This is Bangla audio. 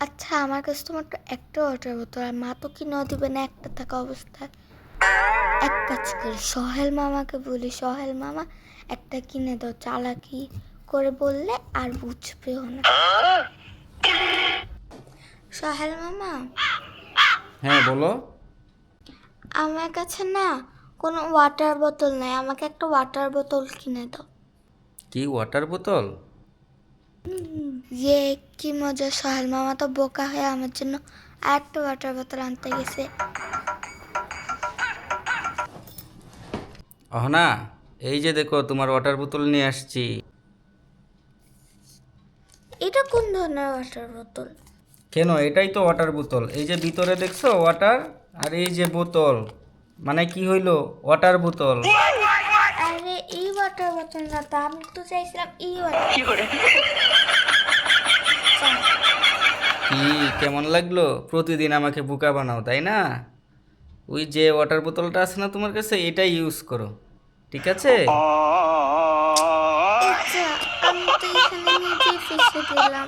আচ্ছা, আমার কাছে তোমার তো একটা ওয়াটার বোতল, আর মা তো কিনেও দিবে না একটা থাকা অবস্থায়। এক কাজ করি, সোহেল মামাকে বলি, সোহেল মামা একটা কিনে দাও। চালাকি করে বললে আর বুঝবেও না। সোহেল মামা, হ্যাঁ বলো। আমার কাছে না কোনো ওয়াটার বোতল নেই, আমাকে একটা ওয়াটার বোতল কিনে দাও। কি ওয়াটার বোতল? ইয়ে, কি মজা! সোহেল মামা তো বোকা হয়ে আমার জন্য আর একটা ওয়াটার বোতল আনতে গেছে। অহনা, এই যে দেখো তোমার ওয়াটার বোতল নিয়ে আসছি। এটা কোন ধরনের ওয়াটার বোতল? কেন, এটাই তো ওয়াটার বোতল। এই যে ভিতরে দেখছো ওয়াটার, আর এই যে বোতল, মানে কি হইলো, ওয়াটার বোতল। আরে এই ওয়াটার বোতল না তো, আমি তো চাইছিলাম এই ওয়াটার। কি, কেমন লাগলো? প্রতিদিন আমাকে বোকা বানাও তাই না? ওই যে ওয়াটার বোতলটা আছে না তোমার কাছে, এটাই ইউজ করো, ঠিক আছে? আচ্ছা, আমি তো এখানে নিজে ফেসে দিলাম।